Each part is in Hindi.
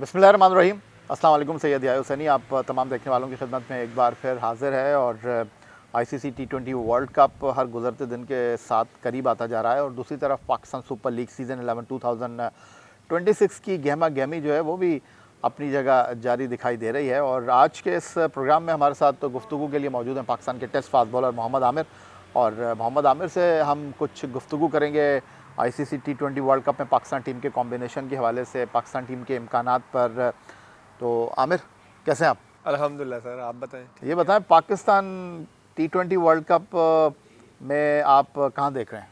बिस्मिल्लाहिर्रहमानिर्रहीम। अस्सलाम वालेकुम। सैयद याहिया हुसैनी आप तमाम देखने वालों की खिदमत में एक बार फिर हाज़िर है और आईसीसी टी20 वर्ल्ड कप हर गुजरते दिन के साथ करीब आता जा रहा है और दूसरी तरफ पाकिस्तान सुपर लीग सीज़न 11 2026 की गहमा गहमी जो है वो भी अपनी जगह जारी दिखाई दे रही है। और आज के इस प्रोग्राम में हमारे साथ तो गुफ्तगू के लिए मौजूद हैं पाकिस्तान के test fast bowler Mohammad Amir. और मोहम्मद आमिर से हम कुछ गुफ्तगू करेंगे आईसीसी टी20 वर्ल्ड कप में पाकिस्तान टीम के कॉम्बिनेशन के हवाले से, पाकिस्तान टीम के इम्कानात पर। तो आमिर, कैसे हैं आप? अल्हम्दुलिल्लाह सर, आप बताएं। ये बताएं, पाकिस्तान टी20 वर्ल्ड कप में आप कहाँ देख रहे हैं?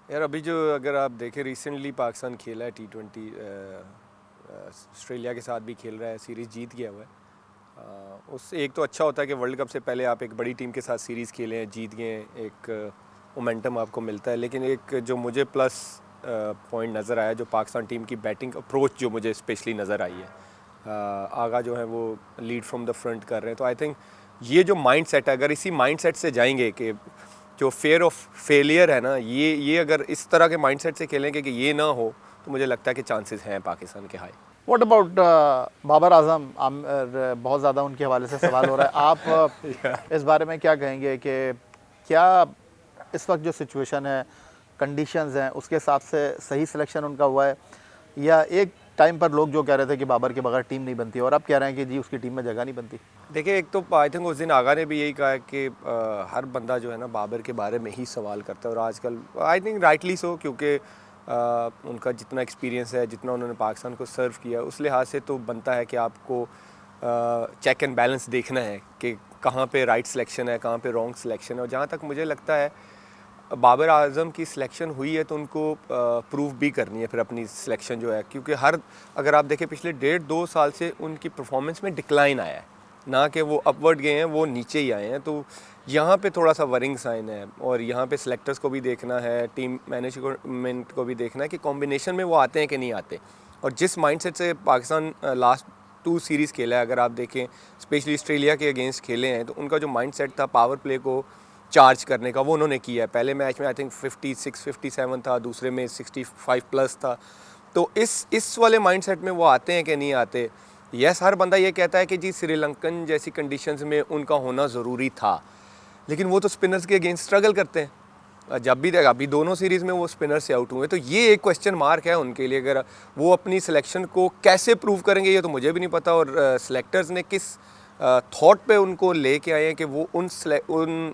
यार अभी जो अगर आप देखें रिसेंटली पाकिस्तान खेला है टी20, ऑस्ट्रेलिया के साथ भी खेल रहा है, सीरीज़ जीत गया हुआ है। उससे एक तो अच्छा होता है कि वर्ल्ड कप से पहले आप एक बड़ी टीम के साथ सीरीज़ खेलें, जीत गए, एक मोमेंटम आपको मिलता है। लेकिन एक जो मुझे प्लस पॉइंट नज़र आया, जो पाकिस्तान टीम की बैटिंग अप्रोच जो मुझे स्पेशली नज़र आई है, आगा जो है वो लीड फ्रॉम द फ्रंट कर रहे हैं। तो आई थिंक ये जो माइंड सेट है, अगर इसी माइंड सेट से जाएंगे कि जो फेयर ऑफ फेलियर है ना, ये अगर इस तरह के माइंड सेट से खेलेंगे कि ये ना हो, तो मुझे लगता है कि चांसेस हैं पाकिस्तान के high. What about Babar Azam? बहुत ज़्यादा उनके हवाले से सवाल हो रहा है। आप इस बारे में क्या कहेंगे कि क्या इस वक्त जो सिचुएशन है, कंडीशंस हैं, उसके हिसाब से सही सिलेक्शन उनका हुआ है, या एक टाइम पर लोग जो कह रहे थे कि बाबर के बगैर टीम नहीं बनती और अब कह रहे हैं कि जी उसकी टीम में जगह नहीं बनती? देखिए, एक तो आई थिंक उस दिन आगा ने भी यही कहा है कि हर बंदा जो है ना बाबर के बारे में ही सवाल करता है, और आजकल आई थिंक राइटली सो, क्योंकि उनका जितना एक्सपीरियंस है, जितना उन्होंने पाकिस्तान को सर्व किया, उस लिहाज से तो बनता है कि आपको चेक एंड बैलेंस देखना है कि कहाँ पे राइट सिलेक्शन है, कहाँ पे रॉन्ग सिलेक्शन है। और जहाँ तक मुझे लगता है बाबर आजम की सिलेक्शन हुई है तो उनको प्रूव भी करनी है फिर अपनी सिलेक्शन जो है, क्योंकि अगर आप देखें पिछले 1.5-2 साल से उनकी परफॉर्मेंस में डिक्लाइन आया है, ना कि वो अपवर्ड गए हैं, वो नीचे ही आए हैं। तो यहाँ पे थोड़ा सा वरिंग साइन है, और यहाँ पे सिलेक्टर्स को भी देखना है, टीम मैनेजमेंट को भी देखना है कि कॉम्बिनेशन में वो आते हैं कि नहीं आते। और जिस माइंडसेट से पाकिस्तान लास्ट 2 सीरीज़ खेला है, अगर आप देखें स्पेशली ऑस्ट्रेलिया के अगेंस्ट खेले हैं, तो उनका जो माइंडसेट था पावर प्ले को चार्ज करने का, वो उन्होंने किया है। पहले मैच में आई थिंक 56-57 था, दूसरे में 65 प्लस था। तो इस वाले माइंडसेट में वो आते हैं कि नहीं आते। यस, हर बंदा ये कहता है कि जी श्रीलंकन जैसी कंडीशंस में उनका होना ज़रूरी था, लेकिन वो तो स्पिनर्स के अगेंस्ट स्ट्रगल करते हैं। जब भी देखा, अभी दोनों सीरीज़ में वो स्पिनर से आउट हुए, तो ये एक क्वेश्चन मार्क है उनके लिए। अगर वो अपनी सिलेक्शन को कैसे प्रूव करेंगे ये तो मुझे भी नहीं पता, और सिलेक्टर्स ने किस थॉट पे उनको लेके आए हैं कि वो उन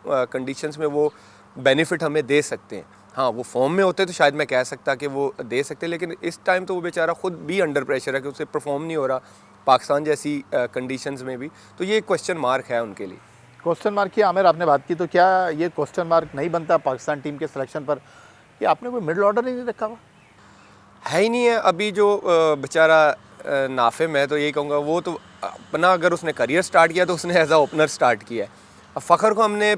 कंडीशंस में वो बेनिफिट हमें दे सकते हैं। हाँ, वो फॉर्म में होते तो शायद मैं कह सकता कि वो दे सकते, लेकिन इस टाइम तो वो बेचारा खुद भी अंडर प्रेशर है कि उससे परफॉर्म नहीं हो रहा पाकिस्तान जैसी कंडीशंस में भी। तो ये क्वेश्चन मार्क है उनके लिए। क्वेश्चन मार्क की आमिर आपने बात की, तो क्या ये क्वेश्चन मार्क नहीं बनता पाकिस्तान टीम के सिलेक्शन पर कि आपने कोई मिडिल ऑर्डर ही नहीं रखा हुआ? है ही नहीं है अभी जो बेचारा नाफे, मैं तो यही कहूँगा, वो तो अपना अगर उसने करियर स्टार्ट किया तो उसने एज आ ओपनर स्टार्ट किया है। अब फ़खर को हमने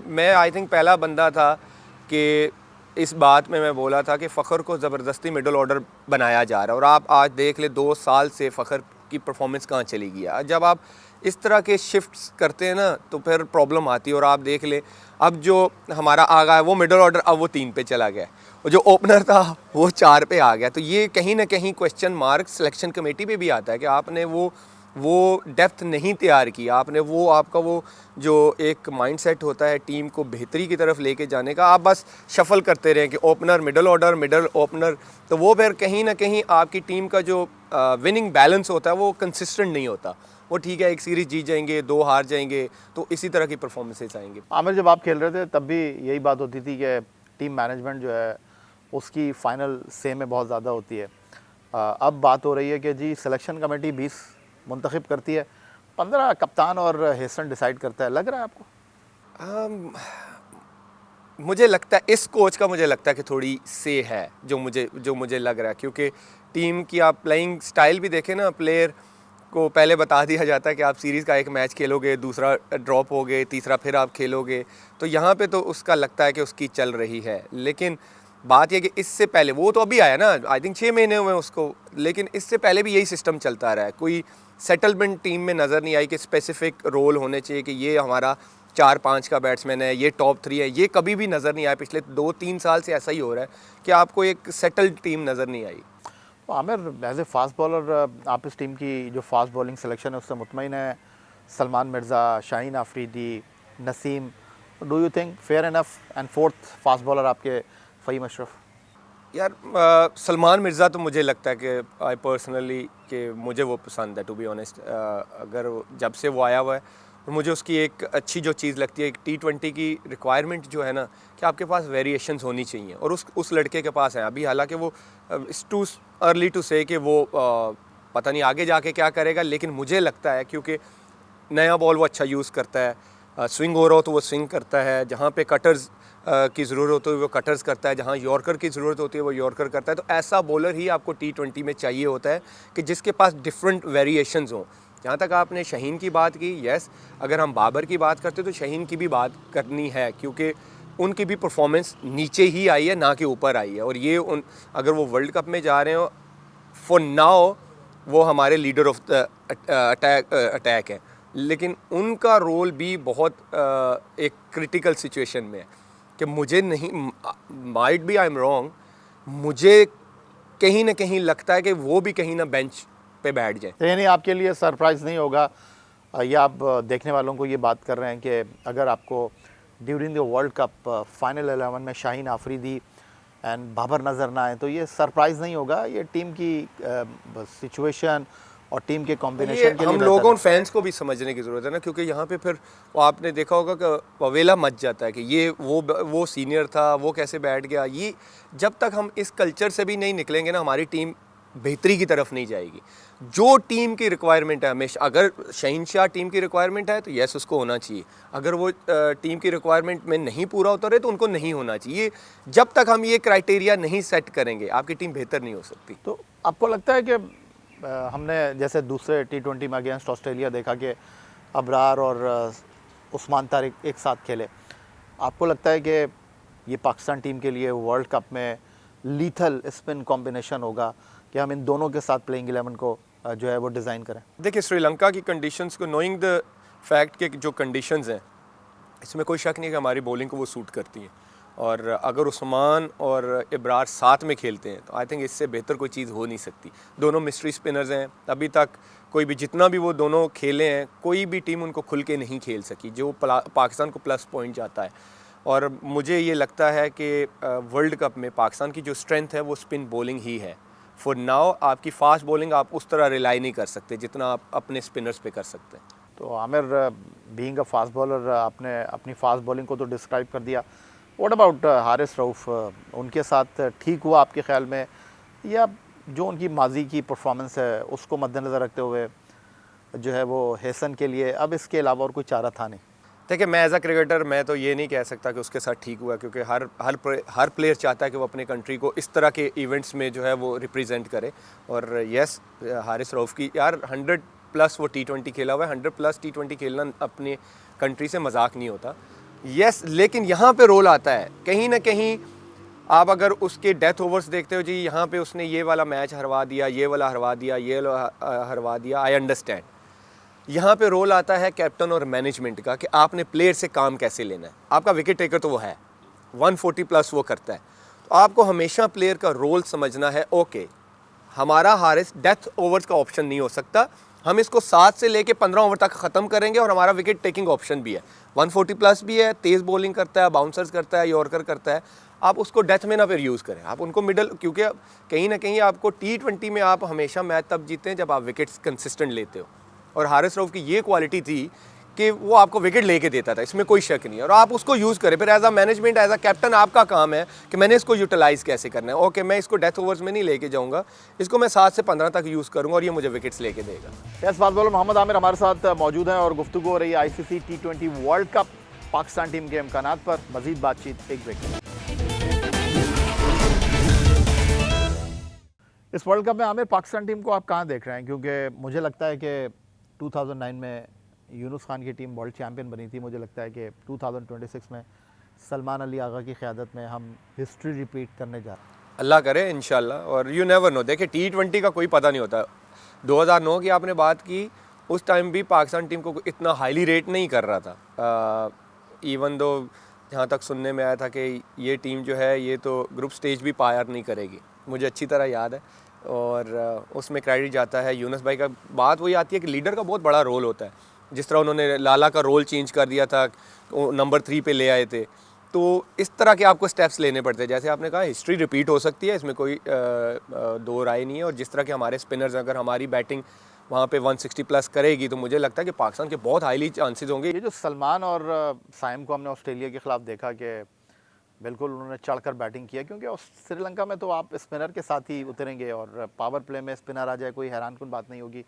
मैं आई थिंक पहला बंदा था कि इस बात में मैं बोला था कि फ़खर को ज़बरदस्ती मिडल ऑर्डर बनाया जा रहा है, और आप आज देख ले 2 साल से फ़खर की परफॉर्मेंस कहाँ चली गई है। जब आप इस तरह के शिफ्ट्स करते हैं ना तो फिर प्रॉब्लम आती है। और आप देख ले, अब जो हमारा आगा है वो मिडल ऑर्डर, अब वो 3 पे चला गया, और जो ओपनर था वो 4 पे आ गया। तो ये कहीं ना कहीं क्वेश्चन मार्क सिलेक्शन कमेटी पे भी आता है कि आपने वो डेप्थ नहीं तैयार की, आपने आपका वो जो एक माइंडसेट होता है टीम को बेहतरी की तरफ लेके जाने का, आप बस शफल करते रहे कि opener middle order middle opener, तो वो फिर कहीं ना कहीं आपकी टीम का जो विनिंग बैलेंस होता है वो कंसिस्टेंट नहीं होता। वो ठीक है, एक सीरीज़ जीत जाएंगे, 2 हार जाएंगे, तो इसी तरह की परफॉर्मेंसेस आएंगे। आमिर, जब आप खेल रहे थे तब भी यही बात होती थी कि टीम मैनेजमेंट जो है उसकी फ़ाइनल से में बहुत ज़्यादा होती है। अब बात हो रही है कि जी सिलेक्शन कमेटी 20 मुंतखब करती है, 15 कप्तान और हेसन डिसाइड करता है। लग रहा है आपको? मुझे लगता है इस कोच का, मुझे लगता है कि थोड़ी से है जो मुझे लग रहा है, क्योंकि टीम की आप प्लेइंग स्टाइल भी देखें ना, प्लेयर को पहले बता दिया जाता है कि आप सीरीज़ का एक मैच खेलोगे, दूसरा ड्रॉप हो गए, तीसरा फिर आप खेलोगे। तो यहाँ पे तो उसका लगता है कि उसकी चल रही है। लेकिन बात यह कि इससे पहले, वो तो अभी आया ना, आई थिंक 6 महीने हुए उसको, लेकिन इससे पहले भी यही सिस्टम चलता रहा है। कोई सेटलमेंट टीम में नज़र नहीं आई कि स्पेसिफिक रोल होने चाहिए कि ये हमारा 4-5 का बैट्समैन है, ये टॉप 3 है, ये कभी भी नज़र नहीं आया। पिछले 2-3 साल से ऐसा ही हो रहा है कि आपको एक सेटल्ड टीम नज़र नहीं आई। तो Amir as a fast bowler आप इस टीम की जो फास्ट बॉलिंग सिलेक्शन है उससे मुतमईन है? Salman Mirza, Shaheen Afridi, Naseem, do you think fair enough? And fourth fast bowler आपके फ़हीम अशरफ। यार सलमान मिर्ज़ा तो मुझे लगता है कि आई पर्सनली कि मुझे वो पसंद है, टू बी ऑनेस्ट। अगर जब से वो आया हुआ है, और मुझे उसकी एक अच्छी जो चीज़ लगती है, एक T20 की रिक्वायरमेंट जो है ना, कि आपके पास वेरिएशंस होनी चाहिए, और उस लड़के के पास है। अभी हालांकि वो इट्स टू अर्ली टू से कि वो पता नहीं आगे जाके क्या करेगा, लेकिन मुझे लगता है क्योंकि नया बॉल वो अच्छा यूज़ करता है, स्विंग हो रहा हो तो वो स्विंग करता है, जहाँ पे कटर्स की ज़रूरत होती है वो कटर्स करता है, जहाँ यॉर्कर की ज़रूरत होती है वो यॉर्कर करता है। तो ऐसा बॉलर ही आपको T20 में चाहिए होता है कि जिसके पास डिफरेंट वेरिएशंस हों। जहाँ तक आपने शाहीन की बात की, यस, अगर हम बाबर की बात करते तो शाहीन की भी बात करनी है, क्योंकि उनकी भी परफॉर्मेंस नीचे ही आई है, ना कि ऊपर आई है। और ये अगर वो वर्ल्ड कप में जा रहे हो, फॉर नाउ वो हमारे लीडर ऑफ द अटैक है, लेकिन उनका रोल भी बहुत एक क्रिटिकल सिचुएशन में है कि मुझे नहीं, might be I am wrong, मुझे कहीं ना कहीं लगता है कि वो भी कहीं ना बेंच पे बैठ जाए। तो यानी आपके लिए सरप्राइज़ नहीं होगा या आप देखने वालों को ये बात कर रहे हैं कि अगर आपको during the world cup final 11 में शाहीन आफरीदी एंड बाबर नज़र ना आए, तो ये सरप्राइज़ नहीं होगा? ये टीम की सिचुएशन और टीम के ये कॉम्बिनेशन के लिए हम बेहतर लोगों है। फैंस को भी समझने की ज़रूरत है ना, क्योंकि यहाँ पे फिर वो आपने देखा होगा कि अवेला मच जाता है कि ये वो सीनियर था, वो कैसे बैठ गया। ये जब तक हम इस कल्चर से भी नहीं निकलेंगे ना, हमारी टीम बेहतरी की तरफ नहीं जाएगी। जो टीम की रिक्वायरमेंट है हमेशा, अगर शहनशाह टीम की रिक्वायरमेंट है तो यस उसको होना चाहिए, अगर वो टीम की रिक्वायरमेंट में नहीं पूरा उतरे तो उनको नहीं होना चाहिए। जब तक हम ये क्राइटेरिया नहीं सेट करेंगे, आपकी टीम बेहतर नहीं हो सकती। तो आपको लगता है कि हमने जैसे दूसरे T20 में अगेंस्ट ऑस्ट्रेलिया देखा कि अबरार और उस्मान तारिक एक साथ खेले, आपको लगता है कि ये पाकिस्तान टीम के लिए वर्ल्ड कप में लीथल स्पिन कॉम्बिनेशन होगा कि हम इन दोनों के साथ प्लेइंग 11 को जो है वो डिज़ाइन करें? देखिए, श्रीलंका की कंडीशंस को नोइंग द फैक्ट के जो कंडीशंस हैं, इसमें कोई शक नहीं कि हमारी बॉलिंग को वो सूट करती हैं। और अगर उस्मान और इब्रार साथ में खेलते हैं तो आई थिंक इससे बेहतर कोई चीज़ हो नहीं सकती। दोनों मिस्ट्री स्पिनर्स हैं, अभी तक कोई भी जितना भी वो दोनों खेले हैं, कोई भी टीम उनको खुल के नहीं खेल सकी, जो पाकिस्तान को प्लस पॉइंट जाता है। और मुझे ये लगता है कि वर्ल्ड कप में पाकिस्तान की जो स्ट्रेंथ है वो स्पिन बॉलिंग ही है। फॉर नाउ आपकी फास्ट बॉलिंग आप उस तरह रिलाई नहीं कर सकते जितना आप अपने स्पिनर्स पे कर सकते हैं। तो Aamir, being a fast bowler, आपने अपनी फास्ट बॉलिंग को तो डिस्क्राइब कर दिया। What about Haris Rauf? उनके साथ ठीक हुआ आपके ख़्याल में, या जो उनकी माजी की परफॉर्मेंस है उसको मद्देनज़र रखते हुए जो है वो हेसन के लिए अब इसके अलावा और कोई चारा था नहीं? देखिए, मैं एज अ क्रिकेटर मैं तो ये नहीं कह सकता कि उसके साथ ठीक हुआ, क्योंकि हर प्लेयर चाहता है कि वो अपने कंट्री को इस तरह के इवेंट्स में जो है वो रिप्रेजेंट करे। और यस, हारिस रऊफ़ की यार 100+ वो T20 खेला हुआ है, 100+ T20 खेलना अपनी कंट्री से मजाक नहीं होता। यस, लेकिन यहाँ पे रोल आता है कहीं ना कहीं। आप अगर उसके डेथ ओवर्स देखते हो, जी यहाँ पे उसने ये वाला मैच हरवा दिया, ये वाला हरवा दिया, ये वाला हरवा दिया, आई अंडरस्टैंड। यहाँ पे रोल आता है कैप्टन और मैनेजमेंट का कि आपने प्लेयर से काम कैसे लेना है। आपका विकेट टेकर तो वो है, 140+ वो करता है, तो आपको हमेशा प्लेयर का रोल समझना है। ओके, हमारा हारिस डेथ ओवर्स का ऑप्शन नहीं हो सकता, हम इसको 7 से लेके 15 ओवर तक ख़त्म करेंगे, और हमारा विकेट टेकिंग ऑप्शन भी है, 140+ भी है, तेज़ बॉलिंग करता है, बाउंसर्स करता है, यॉर्कर करता है। आप उसको डेथ में ना फिर यूज़ करें, आप उनको मिडल, क्योंकि कहीं ना कहीं आपको T20 में आप हमेशा मैच तब जीते हैं जब आप विकेट्स कंसिस्टेंट लेते हो। और हारिस रऊफ़ की ये क्वालिटी थी कि वो आपको विकेट लेके देता था, इसमें कोई शक नहीं है, और आप उसको यूज़ करें। फिर as a management, as a captain आपका काम है कि मैंने इसको यूटिलाइज़ कैसे करना है। ओके, मैं इसको डेथ ओवर्स में नहीं लेके जाऊंगा, इसको मैं 7 से 15 तक यूज़ करूंगा और ये मुझे विकेट्स लेके देगा। Yes, fast bowler Mohammad Amir हमारे साथ मौजूद हैं और गुफ्तगू हो रही है ICC T20 world cup Pakistan team के इम्कानात पर। मजीद बातचीत एक ब्रेक में। इस वर्ल्ड कप में आमिर, पाकिस्तान टीम को आप कहाँ देख रहे हैं? क्योंकि मुझे लगता है कि 2009 में यूनुस खान की टीम वर्ल्ड चैम्पियन बनी थी। मुझे लगता है कि 2026 में सलमान अली आगा की क़यादत में हम हिस्ट्री रिपीट करने जा रहे हैं। अल्लाह करे इंशाल्लाह, और यू नेवर नो। देखिए, T20 का कोई पता नहीं होता। 2009 की आपने बात की, उस टाइम भी पाकिस्तान टीम को इतना हाईली रेट नहीं कर रहा था। इवन दो जहाँ तक सुनने में आया था कि ये टीम जो है ये तो ग्रुप स्टेज भी पार नहीं करेगी, मुझे अच्छी तरह याद है। और उसमें क्रेडिट जाता है यूनुस भाई का। बात वही आती है कि लीडर का बहुत बड़ा रोल होता है। जिस तरह उन्होंने लाला का रोल चेंज कर दिया था, नंबर 3 पे ले आए थे, तो इस तरह के आपको स्टेप्स लेने पड़ते हैं। जैसे आपने कहा हिस्ट्री रिपीट हो सकती है, इसमें कोई दो राय नहीं है। और जिस तरह के हमारे स्पिनर्स, अगर हमारी बैटिंग वहाँ पे 160 प्लस करेगी तो मुझे लगता है कि पाकिस्तान के बहुत हाईली चांसेस होंगे। ये जो सलमान और साइम को हमने ऑस्ट्रेलिया के खिलाफ देखा कि बिल्कुल उन्होंने चढ़कर बैटिंग किया, क्योंकि श्रीलंका में तो आप स्पिनर के साथ ही उतरेंगे और पावर प्ले में स्पिनर आ जाए कोई हैरानकुन बात नहीं होगी।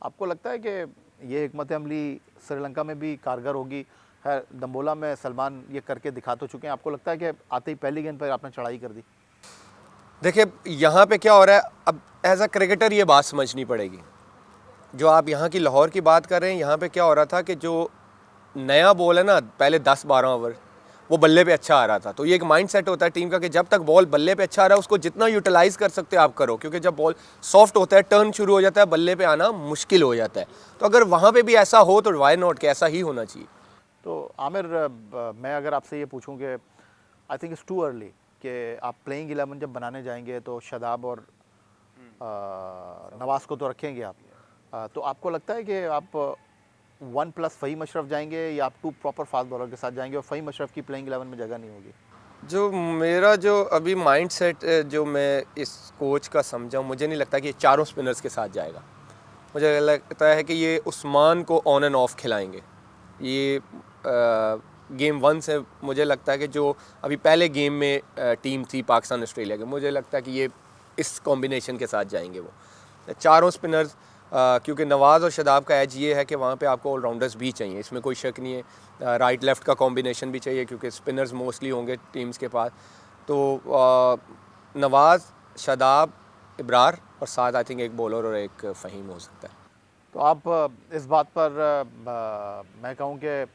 आपको लगता है कि ये हिकमत अमली श्रीलंका में भी कारगर होगी? है दम्बोला में सलमान ये करके दिखा तो चुके हैं, आपको लगता है कि आते ही पहली गेंद पर आपने चढ़ाई कर दी? देखिए यहाँ पे क्या हो रहा है, अब एज अ क्रिकेटर ये बात समझनी पड़ेगी। जो आप यहाँ की लाहौर की बात कर रहे हैं, यहाँ पे क्या हो रहा था कि जो नया बॉल है ना, पहले 10-12 ओवर वो बल्ले पे अच्छा आ रहा था। तो ये एक माइंड सेट होता है टीम का कि जब तक बॉल बल्ले पे अच्छा आ रहा है उसको जितना यूटिलाइज कर सकते हो आप करो, क्योंकि जब बॉल सॉफ्ट होता है, टर्न शुरू हो जाता है, बल्ले पे आना मुश्किल हो जाता है। तो अगर वहाँ पे भी ऐसा हो तो वाई नॉट, कि ऐसा ही होना चाहिए। तो आमिर, मैं अगर आपसे ये पूछूं कि I think it's too early कि आप प्लेइंग 11 जब बनाने जाएंगे तो शादाब और नवाज को तो रखेंगे आप, तो आपको लगता है कि आप 1+ फ़हीम अशरफ जाएंगे या आप 2 प्रॉपर फास्ट बॉलर के साथ जाएंगे और फ़हीम अशरफ की प्लेइंग 11 में जगह नहीं होगी? जो मेरा जो अभी माइंड सेट जो मैं इस कोच का समझा हूँ, मुझे नहीं लगता कि ये चारों स्पिनर्स के साथ जाएगा। मुझे लगता है कि ये उस्मान को ऑन एंड ऑफ खिलाएंगे। ये गेम 1 से मुझे लगता है कि जो अभी पहले गेम में टीम थी पाकिस्तान ऑस्ट्रेलिया के, मुझे लगता है कि ये इस कॉम्बिनेशन के साथ जाएंगे वो चारों स्पिनर्स। क्योंकि नवाज़ और शादाब का एज ये है कि वहाँ पे आपको ऑलराउंडर्स भी चाहिए, इसमें कोई शक नहीं है। राइट लेफ़्ट का कॉम्बिनेशन भी चाहिए क्योंकि स्पिनर्स मोस्टली होंगे टीम्स के पास। तो नवाज़, शादाब, इब्रार और साथ आई थिंक एक बॉलर और एक फ़हीम हो सकता है। तो आप इस बात पर मैं कहूँ कि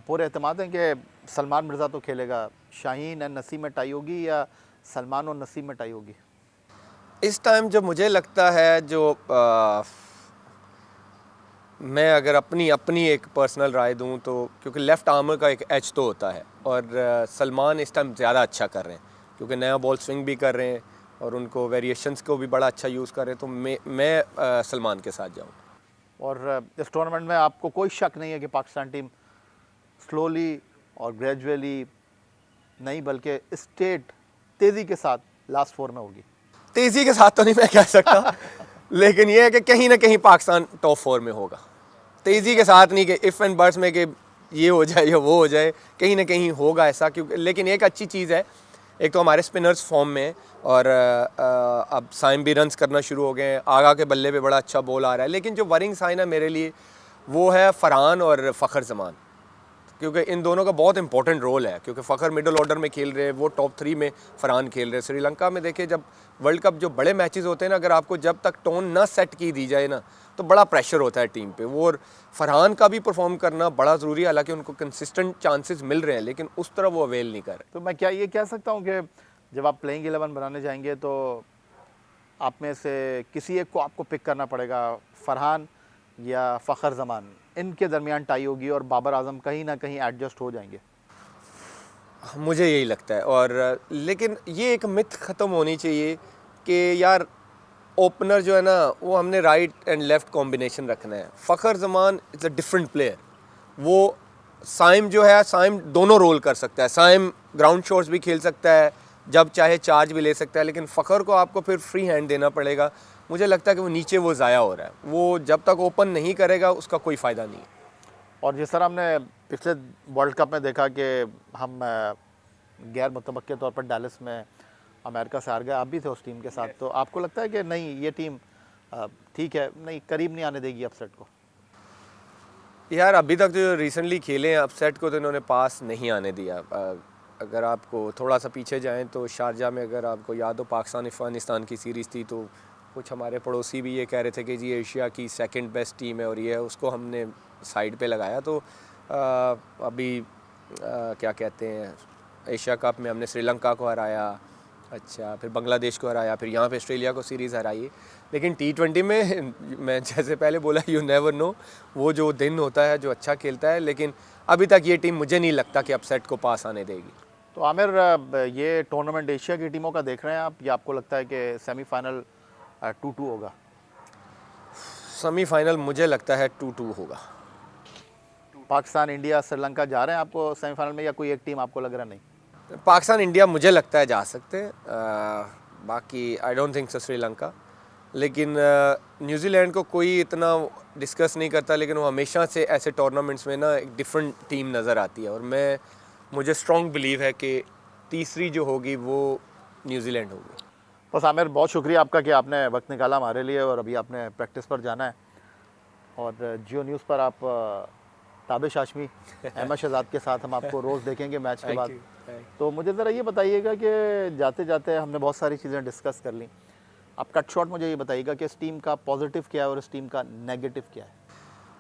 पूरे एतमाद हैं कि सलमान मिर्ज़ा तो खेलेगा, शाहीन एंड नसीम में टाई होगी या सलमान और नसीम में टाई होगी? इस टाइम जो मुझे लगता है, जो मैं अगर अपनी एक पर्सनल राय दूं तो, क्योंकि लेफ़्ट आर्मर का एक एज तो होता है और सलमान इस टाइम ज़्यादा अच्छा कर रहे हैं क्योंकि नया बॉल स्विंग भी कर रहे हैं और उनको वेरिएशंस को भी बड़ा अच्छा यूज़ कर रहे हैं। तो मैं सलमान के साथ जाऊँ। और इस टूर्नामेंट में आपको कोई शक नहीं है कि पाकिस्तान टीम स्लोली और ग्रेजुअली नहीं बल्कि स्टेट तेज़ी के साथ लास्ट 4 में होगी? तेज़ी के साथ तो नहीं मैं कह सकता लेकिन ये है कि कहीं ना कहीं पाकिस्तान टॉप 4 में होगा। तेज़ी के साथ नहीं कि इफ़ एंड बट्स में कि ये हो जाए या वो हो जाए, कहीं ना कहीं होगा ऐसा। क्योंकि लेकिन एक अच्छी चीज़ है, एक तो हमारे स्पिनर्स फॉर्म में और अब साइम भी रन्स करना शुरू हो गए हैं, आगा के बल्ले पे बड़ा अच्छा बॉल आ रहा है। लेकिन जो वरिंग साइन है मेरे लिए वो है फरहान और फ़खर जमान, क्योंकि इन दोनों का बहुत इंपॉर्टेंट रोल है। क्योंकि फ़खर मिडिल ऑर्डर में खेल रहे हैं, वो टॉप 3 में फरहान खेल रहे हैं। श्रीलंका में देखिए जब वर्ल्ड कप जो बड़े मैचेस होते हैं ना, अगर आपको जब तक टोन ना सेट की दी जाए ना तो बड़ा प्रेशर होता है टीम पे। वो और फरहान का भी परफॉर्म करना बड़ा ज़रूरी है, हालांकि उनको कंसिस्टेंट चांसेस मिल रहे हैं लेकिन उस तरह वो अवेल नहीं कर रहे। तो मैं क्या ये कह सकता हूँ कि जब आप प्लेइंग 11 बनाने जाएंगे तो आप में से किसी एक को आपको पिक करना पड़ेगा, फरहान या फ़खर जमान, इनके दरमियान टाई होगी और बाबर आजम कहीं ना कहीं एडजस्ट हो जाएंगे? मुझे यही लगता है। और लेकिन ये एक मिथ ख़त्म होनी चाहिए कि यार ओपनर जो है ना वो हमने राइट एंड लेफ़्ट कॉम्बिनेशन रखना है। Fakhar Zaman is a different player. वो साइम जो है, साइम दोनों रोल कर सकता है। साइम ग्राउंड शॉट्स भी खेल सकता है, जब चाहे चार्ज भी ले सकता है, लेकिन फ़खर को आपको फिर फ्री हैंड देना पड़ेगा। मुझे लगता है कि वो नीचे वो ज़ाया हो रहा है, वो जब तक ओपन नहीं करेगा उसका कोई फ़ायदा नहीं है। और जिस तरह हमने पिछले वर्ल्ड कप में देखा कि हम गैर मुतमक्के तौर पर डैलस में अमेरिका से हार गए, आप भी थे उस टीम के साथ, तो आपको लगता है कि नहीं ये टीम ठीक है, नहीं करीब नहीं आने देगी अपसेट को? यार अभी तक जो रिसेंटली खेले हैं अपसेट को तो इन्होंने पास नहीं आने दिया। अगर आपको थोड़ा सा पीछे जाएं तो शारजा में अगर आपको याद हो पाकिस्तान अफ़गानिस्तान की सीरीज़ थी, तो कुछ हमारे पड़ोसी भी ये कह रहे थे कि जी एशिया की सेकंड बेस्ट टीम है और ये है, उसको हमने साइड पे लगाया। तो अभी क्या कहते हैं, एशिया कप में हमने श्रीलंका को हराया, अच्छा फिर बांग्लादेश को हराया, फिर यहाँ पे ऑस्ट्रेलिया को सीरीज़ हराई। लेकिन T20 में मैं जैसे पहले बोला, यू नेवर नो, वो जो दिन होता है जो अच्छा खेलता है। लेकिन अभी तक ये टीम मुझे नहीं लगता कि अपसेट को पास आने देगी। तो आमिर, ये टूर्नामेंट एशिया की टीमों का देख रहे हैं आप, या आपको लगता है कि सेमीफाइनल 2-2 होगा? सेमीफाइनल मुझे लगता है 2-2 होगा। पाकिस्तान, इंडिया, श्रीलंका जा रहे हैं आपको सेमीफाइनल में, या कोई एक टीम आपको लग रहा नहीं? पाकिस्तान इंडिया मुझे लगता है जा सकते हैं, बाकी I don't think so Sri Lanka. लेकिन न्यूजीलैंड को कोई इतना डिस्कस नहीं करता, लेकिन वो हमेशा से ऐसे टूर्नामेंट्स में ना एक डिफरेंट टीम नज़र आती है, और मुझे स्ट्रॉन्ग बिलीव है कि तीसरी जो होगी वो न्यूजीलैंड होगी। बस आमिर, बहुत शुक्रिया आपका कि आपने वक्त निकाला हमारे लिए, और अभी आपने प्रैक्टिस पर जाना है, और जियो न्यूज़ पर आप ताबिश हाशमी, अहमद शहजाद के साथ हम आपको रोज़ देखेंगे मैच के बाद। तो मुझे ज़रा ये बताइएगा कि जाते जाते हमने बहुत सारी चीज़ें डिस्कस कर ली, आप कट शॉट मुझे ये बताइएगा कि इस टीम का पॉजिटिव क्या है और इस टीम का नेगेटिव क्या है?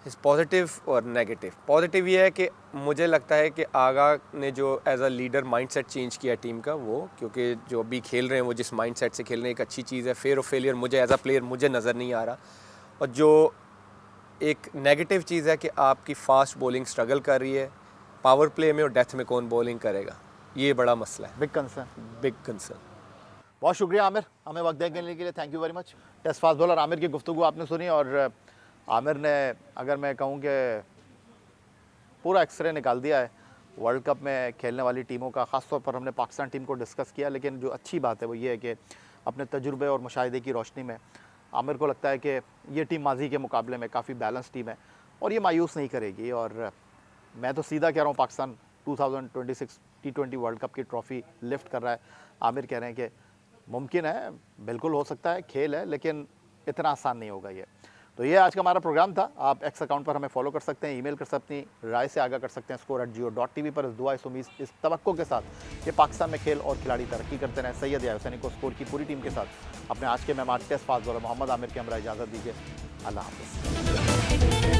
इस पॉजिटिव और नेगेटिव। पॉजिटिव ये है कि मुझे लगता है कि आगा ने जो as a leader mindset change किया टीम का, वो क्योंकि जो अभी खेल रहे हैं वो जिस माइंडसेट से खेल रहे हैं एक अच्छी चीज़ है। फेयर और फेलियर मुझे एज अ प्लेयर मुझे नज़र नहीं आ रहा। और जो एक नेगेटिव चीज़ है कि आपकी फास्ट बॉलिंग स्ट्रगल कर रही है, पावर प्ले में और डेथ में कौन बॉलिंग करेगा, ये बड़ा मसला है, बिग कंसर्न। Big concern. बहुत शुक्रिया आमिर, हमें वक्त देने के लिए, thank you very much. Test fast bowler Amir की गुफ्तगू आपने सुनी, और आमिर ने, अगर मैं कहूँ कि पूरा एक्सरे निकाल दिया है वर्ल्ड कप में खेलने वाली टीमों का। ख़ास तौर पर हमने पाकिस्तान टीम को डिस्कस किया, लेकिन जो अच्छी बात है वो ये है कि अपने तजुर्बे और मुशाहिदे की रोशनी में आमिर को लगता है कि ये टीम माजी के मुकाबले में काफ़ी बैलेंस टीम है और ये मायूस नहीं करेगी। और मैं तो सीधा कह रहा हूँ, पाकिस्तान 2026 T20 वर्ल्ड कप की ट्रॉफ़ी लिफ्ट कर रहा है। आमिर कह रहे हैं कि मुमकिन है, बिल्कुल हो सकता है, खेल है, लेकिन इतना आसान नहीं होगा ये। तो ये आज का हमारा प्रोग्राम था। आप एक्स अकाउंट पर हमें फॉलो कर सकते हैं, ईमेल कर सकते हैं, राय से आगाह कर सकते हैं score@jio.tv पर। इस दुआ, इस उम्मीद, इस तवक्को के साथ कि पाकिस्तान में खेल और खिलाड़ी तरक्की करते रहें। सैयद याहिया हुसैनी को स्कोर की पूरी टीम के साथ अपने आज के मेहमान test fast bowler Mohammad Amir के हमरा इजाज़त दीजिए। अल्लाह हाफ़िज़।